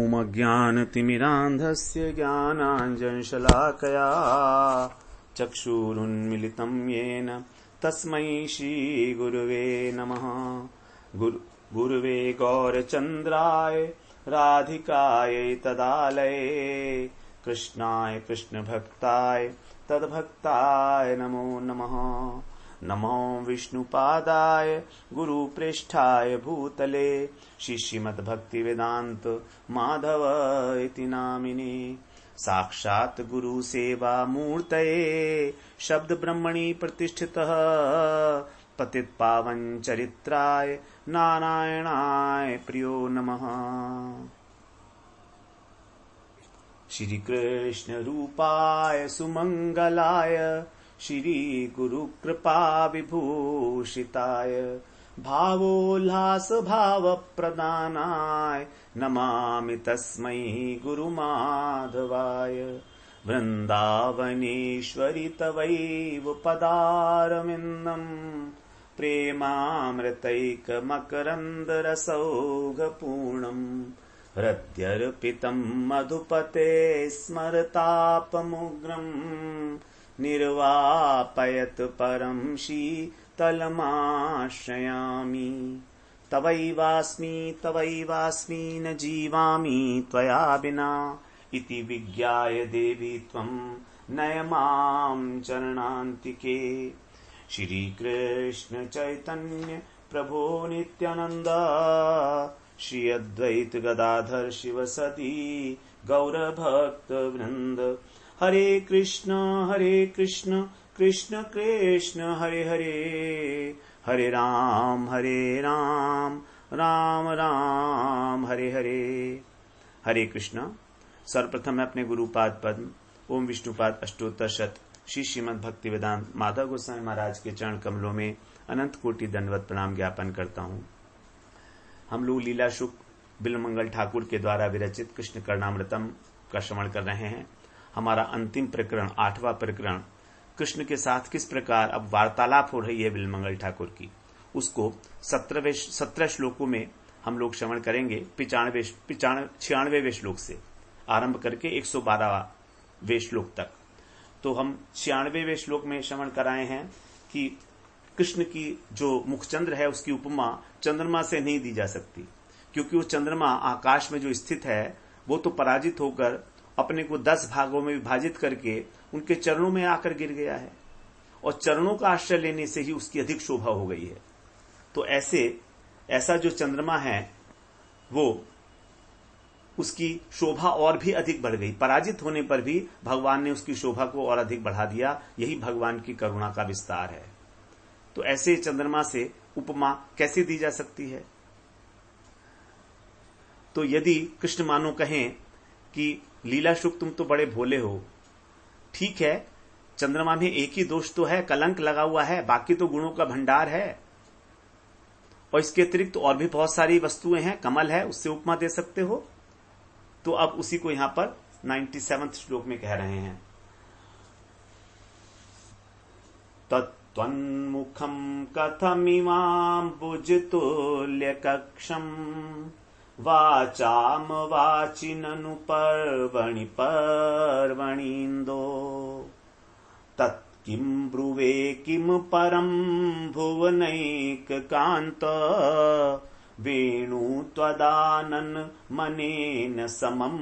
ॐ अज्ञानतिमिरान्धस्य ज्ञानाञ्जनशलाकया चक्षुरुन्मिलितं येन तस्मै श्रीगुरुवे नमः। गुरुवे गौरचन्द्राय राधिकायै तदालये कृष्णाय कृष्णभक्ताय तद्भक्ताय नमो नमः। नमो विष्णुपादाय गुरुप्रेष्ठाय भूतले श्रीमद्भक्तिवेदान्त माधव इति नामिने। साक्षात् गुरुसेवा मूर्तये शब्द ब्रह्मणि प्रतिष्ठितः पतितपावन चरित्राय नारायणाय प्रियो नमः। श्री कृष्ण रूपाय सुमंगलाय श्री गुरु कृपा विभूषिताय भावोल्लास भाव प्रदानाय नमामि तस्मै गुरुमाधवाय। वृंदावनेश्वरि तवैव पदारविन्दम् प्रेमामृतैकमकरन्दरसौघपूर्णम् हृद्यर्पितं मधुपते स्मरतापमुग्रम् निर्वापयत परं शीतलमाश्रयामि। तवैवास्मि न जीवामि त्वया विना इति विज्ञाय देवी त्वं नय मां चरणान्तिके। श्री कृष्ण चैतन्य प्रभो नित्यानंद श्री अद्वैत गदाधर शिवसती गौरभक्त वृंद। हरे कृष्ण कृष्ण कृष्ण हरे हरे, हरे राम राम राम हरे हरे। हरे कृष्ण। सर्वप्रथम मैं अपने गुरुपाद पद्म ओम विष्णुपाद अष्टोत्तर शत श्री श्रीमद् भक्ति वेदांत माधव गोस्वामी महाराज के चरण कमलों में अनंत कोटि दंडवत प्रणाम ज्ञापन करता हूँ। हम लोग लीला शुक बिल्वमंगल ठाकुर के द्वारा विरचित कृष्ण कर्णामृतम का श्रवण कर रहे हैं। हमारा अंतिम प्रकरण 8वां प्रकरण कृष्ण के साथ किस प्रकार अब वार्तालाप हो रही है बिल्वमंगल ठाकुर की, उसको 17 श्लोकों में हम लोग श्रवण करेंगे। 96वें श्लोक से आरंभ करके 112वें श्लोक तक। तो हम 96वें श्लोक में श्रवण कराए हैं कि कृष्ण की जो मुखचंद्र है उसकी उपमा चंद्रमा से नहीं दी जा सकती, क्योंकि वो चंद्रमा आकाश में जो स्थित है वो तो पराजित होकर अपने को 10 भागों में विभाजित करके उनके चरणों में आकर गिर गया है, और चरणों का आश्रय लेने से ही उसकी अधिक शोभा हो गई है। तो ऐसा जो चंद्रमा है वो उसकी शोभा और भी अधिक बढ़ गई। पराजित होने पर भी भगवान ने उसकी शोभा को और अधिक बढ़ा दिया। यही भगवान की करुणा का विस्तार है। तो ऐसे चंद्रमा से उपमा कैसे दी जा सकती है? तो यदि कृष्ण मानो कहें कि लीला शुक तुम तो बड़े भोले हो, ठीक है, चंद्रमा में एक ही दोष तो है, कलंक लगा हुआ है, बाकी तो गुणों का भंडार है, और इसके अतिरिक्त तो और भी बहुत सारी वस्तुएं हैं, कमल है, उससे उपमा दे सकते हो। तो अब उसी को यहां पर 97वें श्लोक में कह रहे हैं। तत्त्वन्मुखं कथमिवाम्बुजतुल्यकक्षम् वाचाम वाचिननु पर्वणि पर्वणीन्दो तत्किं ब्रुवे किं परं भुवनैककान्त वेणु त्वदानन मनेन समं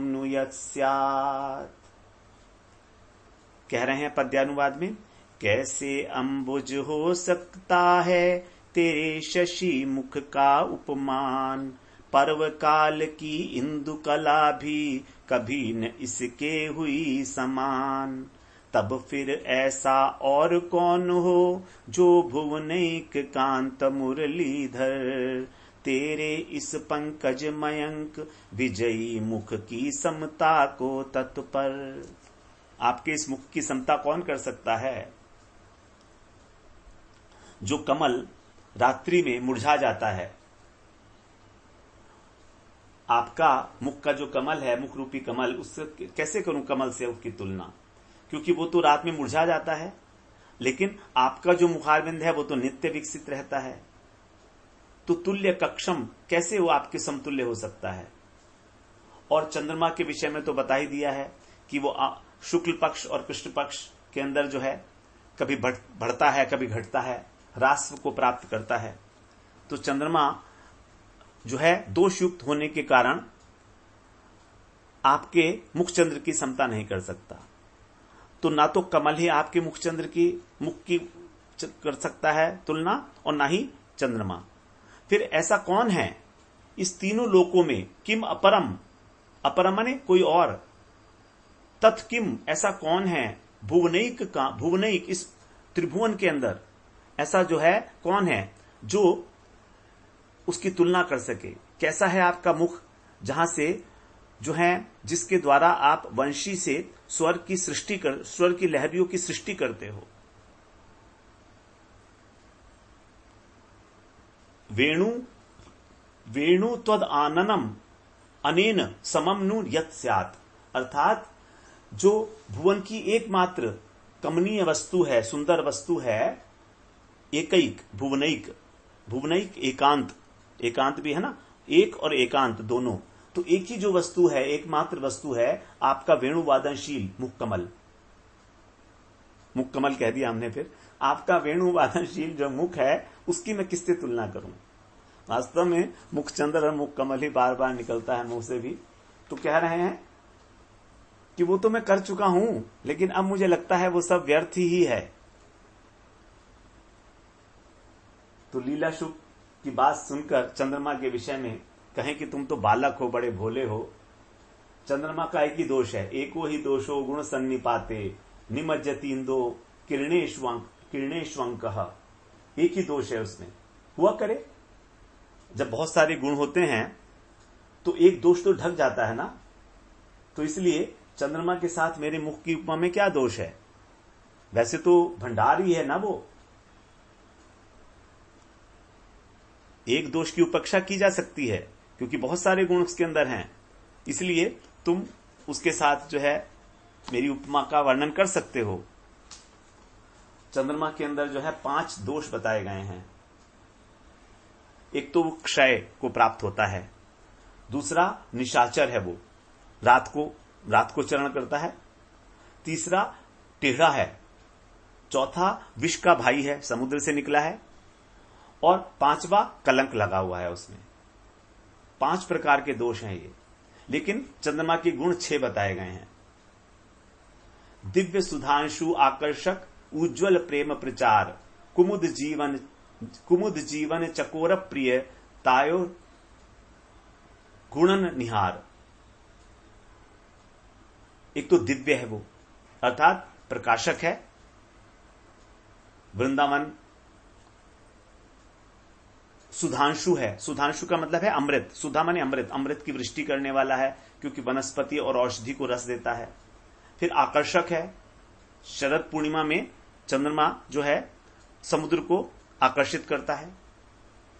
नु यत्स्यात्। कह रहे हैं पद्यानुवाद में, कैसे अम्बुज हो सकता है तेरे शशि मुख का उपमान, पर्व काल की इंदु कला भी कभी न इसके हुई समान। तब फिर ऐसा और कौन हो जो भुवनैक कांत मुरलीधर, तेरे इस पंकज मयंक विजयी मुख की समता को तत्पर। आपके इस मुख की समता कौन कर सकता है? जो कमल रात्रि में मुरझा जाता है, आपका मुख का जो कमल है, मुख रूपी कमल, उससे कैसे करूं कमल से उसकी तुलना, क्योंकि वो तो रात में मुरझा जाता है। लेकिन आपका जो मुखारबिंद है वो तो नित्य विकसित रहता है। तो तुल्य कक्षम कैसे वो आपके समतुल्य हो सकता है? और चंद्रमा के विषय में तो बता ही दिया है कि वो शुक्ल पक्ष और कृष्ण पक्ष के अंदर जो है कभी बढ़ता है, कभी घटता है, ह्रास को प्राप्त करता है। तो चंद्रमा जो है दोषयुक्त होने के कारण आपके मुखचंद्र की समता नहीं कर सकता। तो ना तो कमल ही आपके मुखचंद्र की मुख की कर सकता है तुलना, और ना ही चंद्रमा। फिर ऐसा कौन है इस तीनों लोकों में? किम अपरम, अपरम माने कोई और, तत्किम ऐसा कौन है, भुवनैक का, भुवनैक इस त्रिभुवन के अंदर ऐसा जो है कौन है जो उसकी तुलना कर सके? कैसा है आपका मुख जहां से जो है जिसके द्वारा आप वंशी से स्वर की सृष्टि कर, स्वर की लहरियों की सृष्टि करते हो। वेणु वेणु त्वद आननम अनेन समम नु यत् स्यात्, अर्थात जो भुवन की एकमात्र कमनीय वस्तु है, सुंदर वस्तु है, एकैक भुवनैक, भुवनैक एकांत, एकांत भी है ना, एक और एकांत दोनों, तो एक ही जो वस्तु है, एकमात्र वस्तु है आपका वेणुवादनशील मुखकमल। मुखकमल कह दिया हमने, फिर आपका वेणुवादनशील जो मुख है उसकी मैं किससे तुलना करूं? वास्तव में मुखचंद्र और मुखकमल ही बार बार निकलता है मुंह से भी। तो कह रहे हैं कि वो तो मैं कर चुका हूं, लेकिन अब मुझे लगता है वो सब व्यर्थ ही है। तो लीला शुभ की बात सुनकर चंद्रमा के विषय में कहें कि तुम तो बालक हो, बड़े भोले हो। चंद्रमा का एक ही दोष है, एको ही दोषो गुण सन्निपाते निमज्जति इंदो किरणेश्वंक, एक ही दोष है उसमें। हुआ करे जब बहुत सारे गुण होते हैं तो एक दोष तो ढक जाता है ना। तो इसलिए चंद्रमा के साथ मेरे मुख की उपमा में क्या दोष है? वैसे तो भंडार ही है ना वो, एक दोष की उपेक्षा की जा सकती है क्योंकि बहुत सारे गुण उसके अंदर हैं। इसलिए तुम उसके साथ जो है मेरी उपमा का वर्णन कर सकते हो। चंद्रमा के अंदर जो है 5 दोष बताए गए हैं। एक तो वो क्षय को प्राप्त होता है, दूसरा निशाचर है, वो रात को चरण करता है, तीसरा टेढ़ा है, चौथा विष का भाई है, समुद्र से निकला है, और 5वां कलंक लगा हुआ है उसमें। 5 प्रकार के दोष हैं ये। लेकिन चंद्रमा के गुण 6 बताए गए हैं। दिव्य सुधांशु आकर्षक उज्ज्वल प्रेम प्रचार कुमुद जीवन चकोर प्रिय तायो गुणन निहार। एक तो दिव्य है वो, अर्थात प्रकाशक है। वृंदावन सुधांशु है, सुधांशु का मतलब है अमृत, सुधा माने अमृत, अमृत की वृष्टि करने वाला है क्योंकि वनस्पति और औषधि को रस देता है। फिर आकर्षक है, शरद पूर्णिमा में चंद्रमा जो है समुद्र को आकर्षित करता है,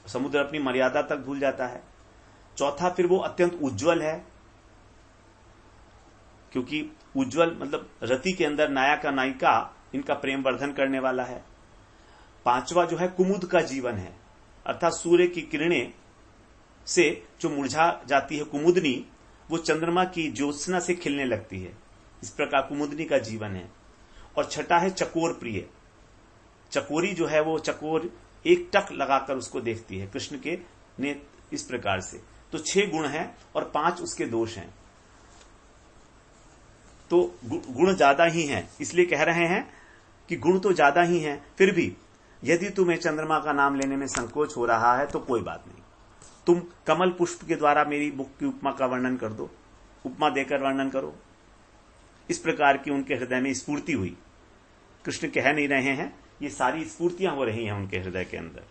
समुद्र अपनी मर्यादा तक भूल जाता है। चौथा फिर वो अत्यंत उज्जवल है क्योंकि उज्जवल मतलब रति के अंदर नायक और नायिका इनका प्रेम वर्धन करने वाला है। 5वां जो है कुमुद का जीवन है, अर्थात सूर्य की किरणें से जो मुरझा जाती है कुमुदनी, वो चंद्रमा की ज्योत्सना से खिलने लगती है। इस प्रकार कुमुदनी का जीवन है। और छठा है चकोर प्रिय, चकोरी जो है वो चकोर एक टक लगाकर उसको देखती है कृष्ण के ने, इस प्रकार से। तो 6 गुण हैं और 5 उसके दोष हैं। तो गुण ज्यादा ही हैं, इसलिए कह रहे हैं कि गुण तो ज्यादा ही हैं। फिर भी यदि तुम्हें चंद्रमा का नाम लेने में संकोच हो रहा है तो कोई बात नहीं, तुम कमल पुष्प के द्वारा मेरी मुख की उपमा का वर्णन कर दो, उपमा देकर वर्णन करो। इस प्रकार की उनके हृदय में स्फूर्ति हुई। कृष्ण कह नहीं रहे हैं, ये सारी स्फूर्तियां हो रही हैं उनके हृदय के अंदर,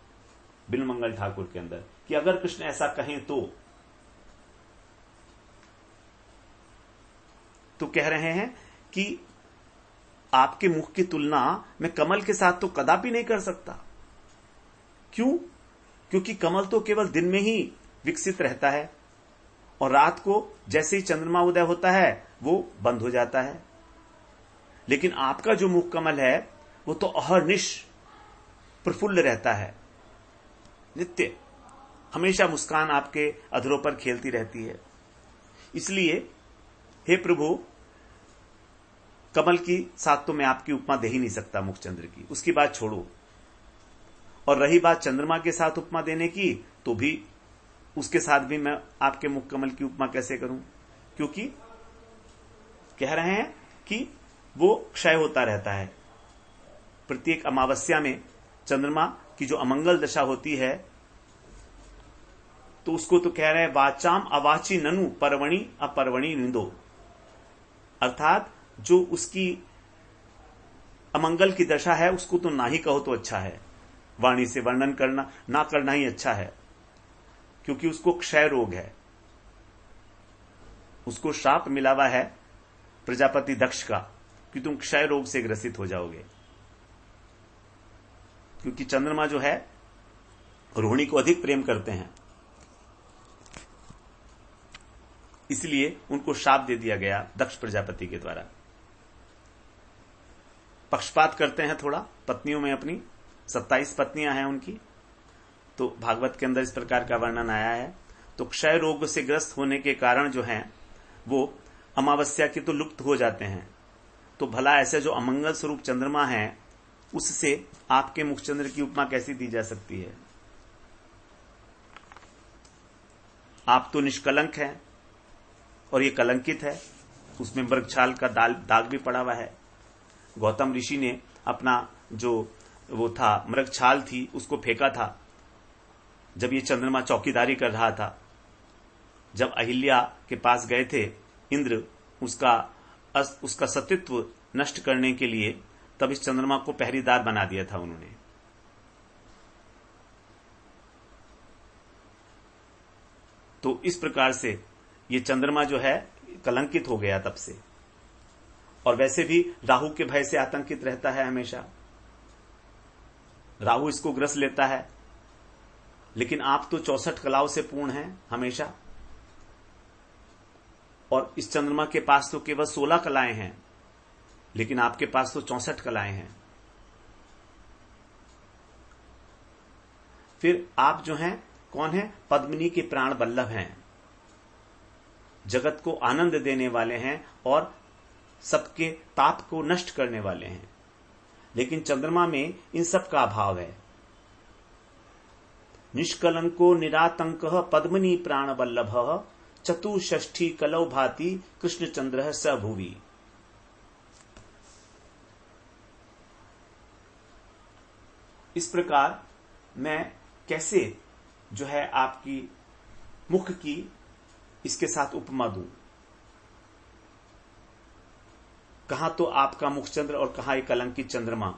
बिलमंगल ठाकुर के अंदर, कि अगर कृष्ण ऐसा कहें तो कह रहे हैं कि आपके मुख की तुलना मैं कमल के साथ तो कदापि नहीं कर सकता। क्यों? क्योंकि कमल तो केवल दिन में ही विकसित रहता है और रात को जैसे ही चंद्रमा उदय होता है वो बंद हो जाता है। लेकिन आपका जो मुख कमल है वो तो अहर्निश प्रफुल्ल रहता है, नित्य, हमेशा मुस्कान आपके अधरों पर खेलती रहती है। इसलिए हे प्रभु, कमल की साथ तो मैं आपकी उपमा दे ही नहीं सकता मुखचंद्र की, उसकी बात छोड़ो। और रही बात चंद्रमा के साथ उपमा देने की, तो भी उसके साथ भी मैं आपके मुख कमल की उपमा कैसे करूं, क्योंकि कह रहे हैं कि वो क्षय होता रहता है। प्रत्येक अमावस्या में चंद्रमा की जो अमंगल दशा होती है, तो उसको तो कह रहे हैं वाचाम अवाची ननु पर्वणि अपर्वणि निंदो, अर्थात जो उसकी अमंगल की दशा है उसको तो ना ही कहो तो अच्छा है, वाणी से वर्णन करना ना करना ही अच्छा है, क्योंकि उसको क्षय रोग है। उसको श्राप मिला हुआ है प्रजापति दक्ष का कि तुम क्षय रोग से ग्रसित हो जाओगे, क्योंकि चंद्रमा जो है रोहिणी को अधिक प्रेम करते हैं, इसलिए उनको श्राप दे दिया गया दक्ष प्रजापति के द्वारा। पक्षपात करते हैं थोड़ा पत्नियों में अपनी, 27 पत्नियां हैं उनकी, तो भागवत के अंदर इस प्रकार का वर्णन आया है। तो क्षय रोग से ग्रस्त होने के कारण जो हैं वो अमावस्या के तो लुप्त हो जाते हैं। तो भला ऐसे जो अमंगल स्वरूप चंद्रमा है, उससे आपके मुखचंद्र की उपमा कैसी दी जा सकती है? आप तो निष्कलंक हैं और ये कलंकित है, उसमें मृगछाल का दाग भी पड़ा हुआ है। गौतम ऋषि ने अपना जो वो था मृगछाल थी उसको फेंका था जब ये चंद्रमा चौकीदारी कर रहा था। जब अहिल्या के पास गए थे इंद्र उसका सतीत्व नष्ट करने के लिए, तब इस चंद्रमा को पहरेदार बना दिया था उन्होंने। तो इस प्रकार से ये चंद्रमा जो है कलंकित हो गया तब से, और वैसे भी राहु के भय से आतंकित रहता है हमेशा। राहु इसको ग्रस लेता है, लेकिन आप तो 64 कलाओं से पूर्ण हैं हमेशा, और इस चंद्रमा के पास तो केवल 16 कलाएं हैं, लेकिन आपके पास तो 64 कलाएं हैं। फिर आप जो हैं कौन हैं? पद्मिनी के प्राण वल्लभ हैं, जगत को आनंद देने वाले हैं और सबके ताप को नष्ट करने वाले हैं। लेकिन चंद्रमा में इन सब का अभाव है। निष्कलंको निरातंक पद्मिनी प्राण वल्लभ चतुष्ठी कलौ भाति कृष्णचंद्र स भुवि। इस प्रकार मैं कैसे जो है आपकी मुख की इसके साथ उपमा दूं? कहां तो आपका मुखचंद्र और कहां एक कलंकित चंद्रमा।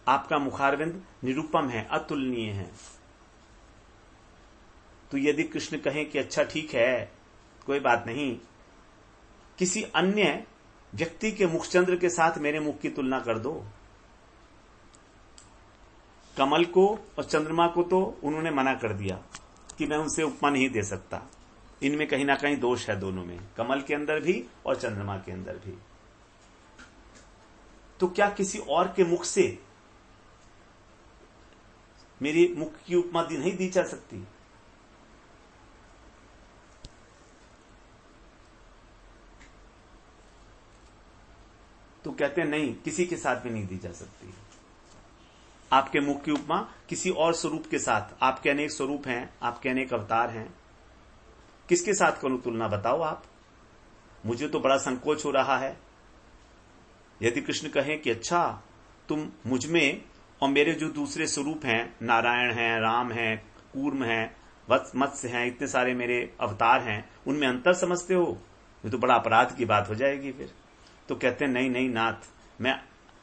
आपका मुखारविंद निरुपम है, अतुलनीय है। तो यदि कृष्ण कहें कि अच्छा ठीक है, कोई बात नहीं, किसी अन्य व्यक्ति के मुखचंद्र के साथ मेरे मुख की तुलना कर दो। कमल को और चंद्रमा को तो उन्होंने मना कर दिया कि मैं उनसे उपमा नहीं दे सकता। इनमें कहीं ना कहीं दोष है दोनों में, कमल के अंदर भी और चंद्रमा के अंदर भी। तो क्या किसी और के मुख से मेरी मुख की उपमा नहीं दी जा सकती? तो कहते हैं नहीं, किसी के साथ भी नहीं दी जा सकती। आपके मुख की उपमा किसी और स्वरूप के साथ, आपके अनेक स्वरूप हैं, आपके अनेक अवतार हैं, किसके साथ करूं तुलना? बताओ आप। मुझे तो बड़ा संकोच हो रहा है। यदि कृष्ण कहें कि अच्छा तुम मुझ में और मेरे जो दूसरे स्वरूप हैं, नारायण हैं, राम हैं, कूर्म हैं, मत्स्य हैं, इतने सारे मेरे अवतार हैं, उनमें अंतर समझते हो, ये तो बड़ा अपराध की बात हो जाएगी फिर। तो कहते हैं नहीं नहीं नाथ, मैं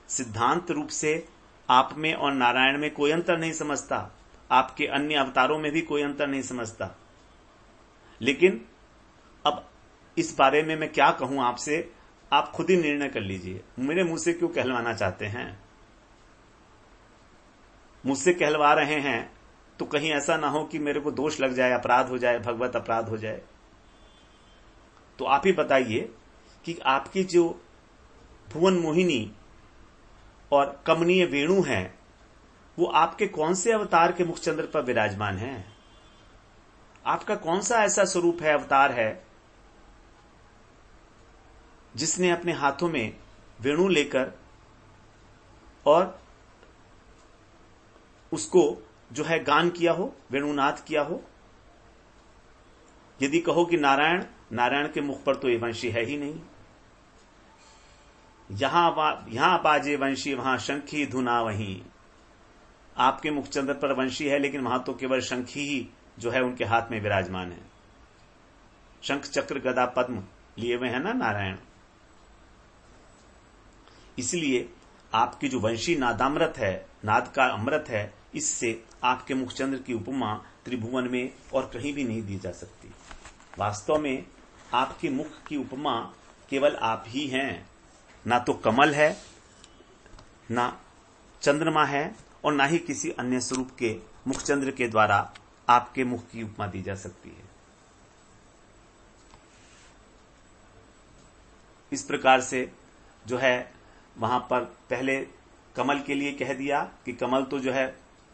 सिद्धांत रूप से आप में और नारायण में कोई अंतर नहीं समझता, आपके अन्य अवतारों में भी कोई अंतर नहीं समझता। लेकिन अब इस बारे में मैं क्या कहूं आपसे, आप खुद ही निर्णय कर लीजिए। मेरे मुंह से क्यों कहलवाना चाहते हैं? मुझसे कहलवा रहे हैं तो कहीं ऐसा ना हो कि मेरे को दोष लग जाए, अपराध हो जाए, भगवत अपराध हो जाए। तो आप ही बताइए कि आपकी जो भुवन मोहिनी और कमनीय वेणु है, वो आपके कौन से अवतार के मुखचंद्र पर विराजमान है? आपका कौन सा ऐसा स्वरूप है, अवतार है, जिसने अपने हाथों में वेणु लेकर और उसको जो है गान किया हो, वेणुनाद किया हो। यदि कहो कि नारायण, नारायण के मुख पर तो ये वंशी है ही नहीं। यहां बाजे वंशी, वहां शंखी धुना वहीं। आपके मुखचंद्र पर वंशी है, लेकिन वहां तो केवल शंखी ही जो है उनके हाथ में विराजमान है। शंख चक्र गदा पद्म लिए हुए हैं ना नारायण। इसलिए आपकी जो वंशी नादामृत है, नाद का अमृत है, इससे आपके मुखचंद्र की उपमा त्रिभुवन में और कहीं भी नहीं दी जा सकती। वास्तव में आपके मुख की उपमा केवल आप ही हैं। ना तो कमल है, ना चंद्रमा है, और ना ही किसी अन्य स्वरूप के मुखचंद्र के द्वारा आपके मुख की उपमा दी जा सकती है। इस प्रकार से जो है वहां पर पहले कमल के लिए कह दिया कि कमल तो जो है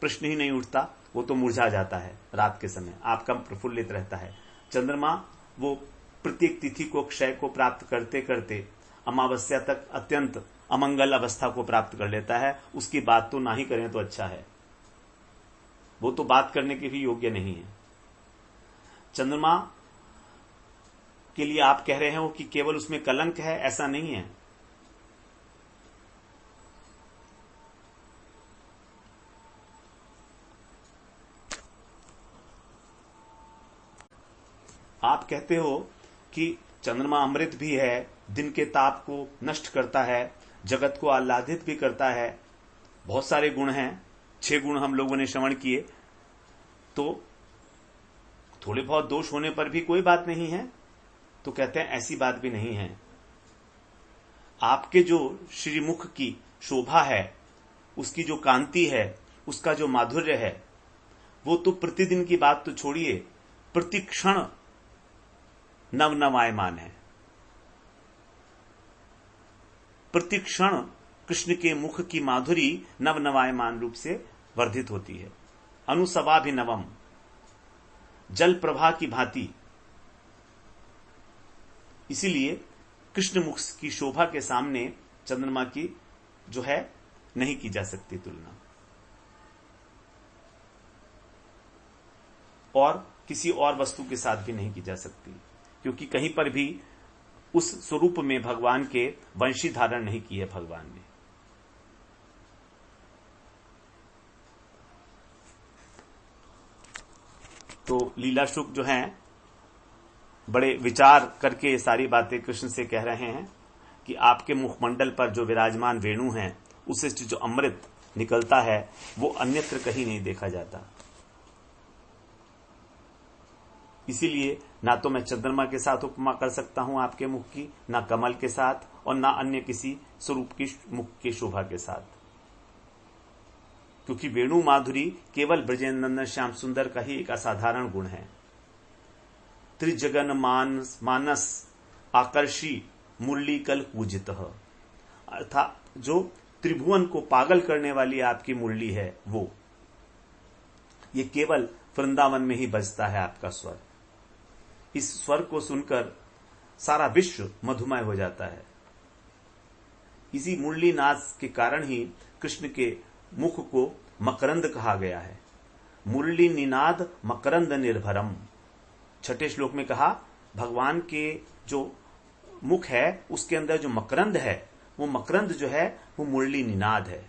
प्रश्न ही नहीं उठता, वो तो मुरझा जाता है रात के समय, आपका प्रफुल्लित रहता है। चंद्रमा वो प्रत्येक तिथि को, क्षय को प्राप्त करते करते अमावस्या तक अत्यंत अमंगल अवस्था को प्राप्त कर लेता है। उसकी बात तो ना ही करें तो अच्छा है, वो तो बात करने के भी योग्य नहीं है। चंद्रमा के लिए आप कह रहे हो कि केवल उसमें कलंक है, ऐसा नहीं है। आप कहते हो कि चंद्रमा अमृत भी है, दिन के ताप को नष्ट करता है, जगत को आह्लादित भी करता है, बहुत सारे गुण हैं। 6 गुण हम लोगों ने श्रवण किए, तो थोड़े बहुत दोष होने पर भी कोई बात नहीं है। तो कहते हैं ऐसी बात भी नहीं है। आपके जो श्रीमुख की शोभा है, उसकी जो कांति है, उसका जो माधुर्य है, वो तो प्रतिदिन की बात तो छोड़िए, प्रतिक्षण नवनवायमान है। प्रतिक्षण कृष्ण के मुख की माधुरी नवनवायमान रूप से वर्धित होती है। अनुसवाभिनवम, जल प्रवाह की भांति। इसीलिए कृष्ण मुख की शोभा के सामने चंद्रमा की जो है नहीं की जा सकती तुलना, और किसी और वस्तु के साथ भी नहीं की जा सकती, क्योंकि कहीं पर भी उस स्वरूप में भगवान के वंशी धारण नहीं की है भगवान ने। तो लीला शुक जो हैं बड़े विचार करके ये सारी बातें कृष्ण से कह रहे हैं कि आपके मुखमंडल पर जो विराजमान वेणु हैं, उससे जो अमृत निकलता है वो अन्यत्र कहीं नहीं देखा जाता। इसीलिए ना तो मैं चंद्रमा के साथ उपमा कर सकता हूं आपके मुख की, ना कमल के साथ, और ना अन्य किसी स्वरूप की मुख की शोभा के साथ, क्योंकि वेणु माधुरी केवल ब्रजेंद्र श्याम सुंदर का ही एक असाधारण गुण है। त्रिजगन मानस आकर्षी मुरली कल पूजित, अर्थात जो त्रिभुवन को पागल करने वाली आपकी मुरली है, वो ये केवल वृंदावन में ही बजता है आपका स्वर। इस स्वर को सुनकर सारा विश्व मधुमय हो जाता है। इसी मुरली नाद के कारण ही कृष्ण के मुख को मकरंद कहा गया है। मुरली निनाद मकरंद निर्भरम। 6ठे श्लोक में कहा भगवान के जो मुख है उसके अंदर जो मकरंद है, वो मकरंद जो है वो मुरली निनाद है।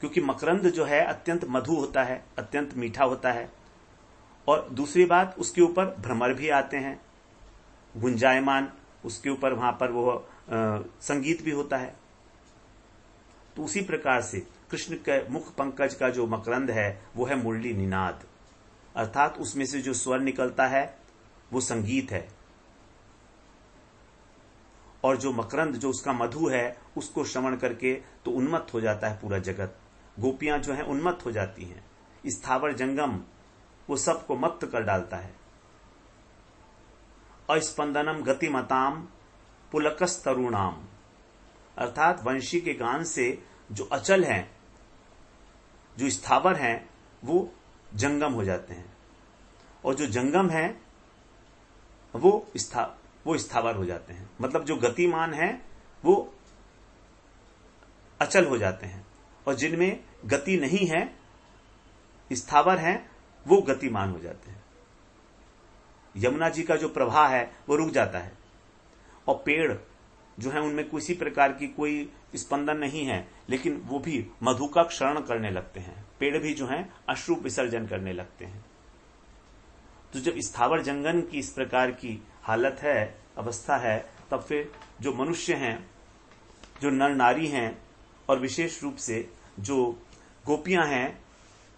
क्योंकि मकरंद जो है अत्यंत मधु होता है, अत्यंत मीठा होता है, और दूसरी बात उसके ऊपर भ्रमर भी आते हैं, गुंजायमान, उसके ऊपर वहां पर वो संगीत भी होता है। तो उसी प्रकार से कृष्ण के मुख पंकज का जो मकरंद है वो है मुरली निनाद, अर्थात उसमें से जो स्वर निकलता है वो संगीत है। और जो मकरंद, जो उसका मधु है, उसको श्रवण करके तो उन्मत्त हो जाता है पूरा जगत। गोपियां जो हैं उन्मत्त हो जाती हैं। स्थावर जंगम वो सबको मत्त कर डालता है। अस्पंदनम गतिमताम पुलकस तरुणाम, अर्थात वंशी के गान से जो अचल हैं, जो स्थावर हैं, वो जंगम हो जाते हैं। और जो जंगम है वो स्थावर हो जाते हैं। मतलब जो गतिमान है वो अचल हो जाते हैं, और जिनमें गति नहीं है, स्थावर हैं, वो गतिमान हो जाते हैं। यमुना जी का जो प्रवाह है वो रुक जाता है, और पेड़ जो है उनमें किसी प्रकार की कोई स्पंदन नहीं है, लेकिन वो भी मधु का क्षरण करने लगते हैं। पेड़ भी जो है अश्रु विसर्जन करने लगते हैं। तो जब स्थावर जंगम की इस प्रकार की हालत है, अवस्था है, तब फिर जो मनुष्य हैं, जो नर नारी हैं, और विशेष रूप से जो गोपियां हैं,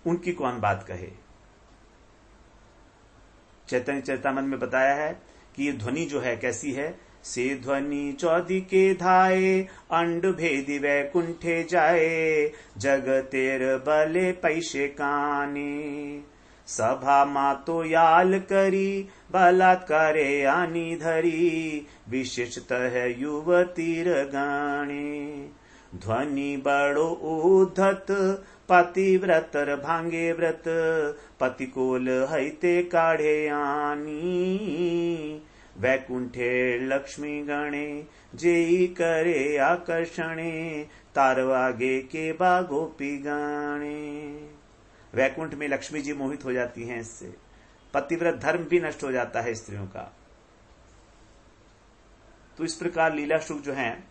उनकी कौन बात कहे। चैतन्य चरितामृत में बताया है कि ये ध्वनि जो है कैसी है। से ध्वनि चौदी के धाये, अंड भेदी वैकुंठे जाए, जगतेर बले पैशे काने, सभा मातो याल करी, बलात्कारे आनी धरी, विशेषतः युवतीर गाणे, ध्वनि बड़ो उद्धत, पतिव्रतर भांगे व्रत, पतिकोल हैते काढ़े आनी, वैकुंठे लक्ष्मी गणे, जेई करे आकर्षणे, तारवागे के बा गोपी गाणे। वैकुंठ में लक्ष्मी जी मोहित हो जाती हैं इससे, पतिव्रत धर्म भी नष्ट हो जाता है स्त्रियों का। तो इस प्रकार लीला शुक जो हैं,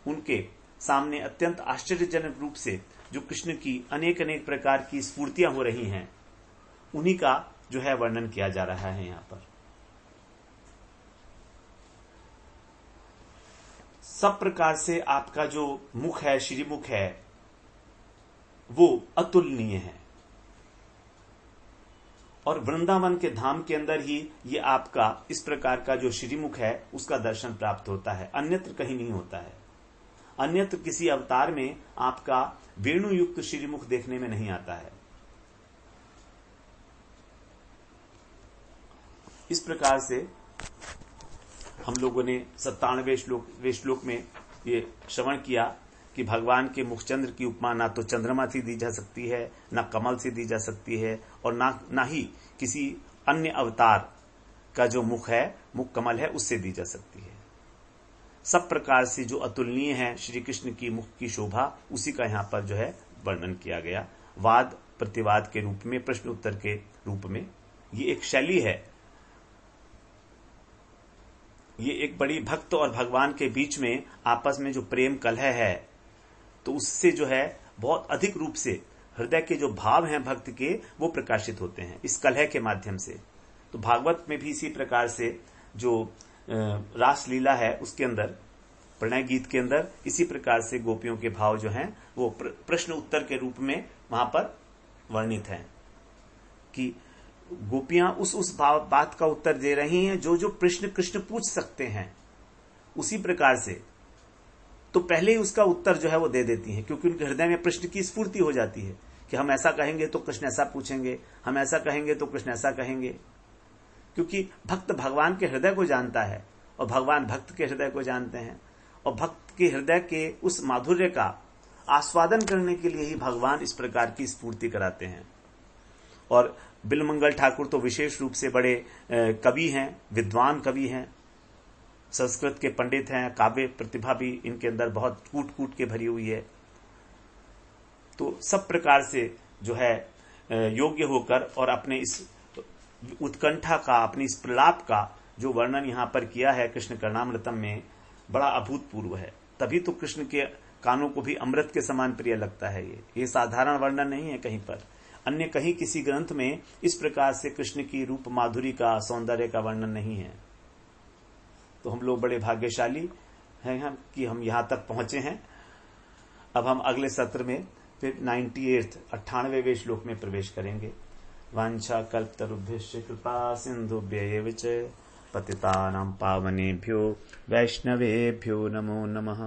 उनके सामने अत्यंत आश्चर्यजनक रूप से जो कृष्ण की अनेक अनेक प्रकार की स्फूर्तियां हो रही हैं, उन्हीं का जो है वर्णन किया जा रहा है यहां पर। सब प्रकार से आपका जो मुख है, श्रीमुख है, वो अतुलनीय है, और वृंदावन के धाम के अंदर ही ये आपका इस प्रकार का जो श्रीमुख है उसका दर्शन प्राप्त होता है, अन्यत्र कहीं नहीं होता है। अन्यत्र किसी अवतार में आपका वेणु युक्त श्रीमुख देखने में नहीं आता है। इस प्रकार से हम लोगों ने 97वें श्लोक में ये श्रवण किया कि भगवान के मुखचंद्र की उपमा ना तो चंद्रमा से दी जा सकती है, ना कमल से दी जा सकती है, और ना ही किसी अन्य अवतार का जो मुख है, मुख कमल है, उससे दी जा सकती है। सब प्रकार से जो अतुलनीय है श्री कृष्ण की मुख की शोभा, उसी का यहाँ पर जो है वर्णन किया गया। वाद प्रतिवाद के रूप में, प्रश्न उत्तर के रूप में, ये एक शैली है। ये एक बड़ी भक्त और भगवान के बीच में आपस में जो प्रेम कलह है, तो उससे जो है बहुत अधिक रूप से हृदय के जो भाव हैं भक्त के, वो प्रकाशित होते हैं इस कलह के माध्यम से। तो भागवत में भी इसी प्रकार से जो रास लीला है, उसके अंदर प्रणय गीत के अंदर इसी प्रकार से गोपियों के भाव जो हैं वो प्रश्न उत्तर के रूप में वहां पर वर्णित हैं कि गोपियां उस बात का उत्तर दे रही हैं जो जो प्रश्न कृष्ण पूछ सकते हैं। उसी प्रकार से तो पहले ही उसका उत्तर जो है वो दे देती हैं, क्योंकि उनके हृदय में प्रश्न की स्फूर्ति हो जाती है कि हम ऐसा कहेंगे तो कृष्ण ऐसा पूछेंगे, हम ऐसा कहेंगे तो कृष्ण ऐसा कहेंगे। क्योंकि भक्त भगवान के हृदय को जानता है और भगवान भक्त के हृदय को जानते हैं, और भक्त के हृदय के उस माधुर्य का आस्वादन करने के लिए ही भगवान इस प्रकार की स्फूर्ति कराते हैं। और बिलमंगल ठाकुर तो विशेष रूप से बड़े कवि हैं, विद्वान कवि हैं, संस्कृत के पंडित हैं, काव्य प्रतिभा भी इनके अंदर बहुत कूट कूट के भरी हुई है। तो सब प्रकार से जो है योग्य होकर और अपने इस उत्कंठा का, अपनी इस प्रलाप का जो वर्णन यहां पर किया है कृष्ण कर्णामृतम में, बड़ा अभूतपूर्व है। तभी तो कृष्ण के कानों को भी अमृत के समान प्रिय लगता है। ये साधारण वर्णन नहीं है कहीं पर, अन्य कहीं किसी ग्रंथ में इस प्रकार से कृष्ण की रूप माधुरी का, सौंदर्य का वर्णन नहीं है। तो हम लोग बड़े भाग्यशाली हैं कि हम यहां तक पहुंचे हैं। अब हम अगले सत्र में फिर 98वें श्लोक में प्रवेश करेंगे। वांछा कल्पतरुभ्यश्च कृपा सिंधुभ्य एव च पतितानां पावनेभ्यो वैष्णवेभ्यो नमो नमः।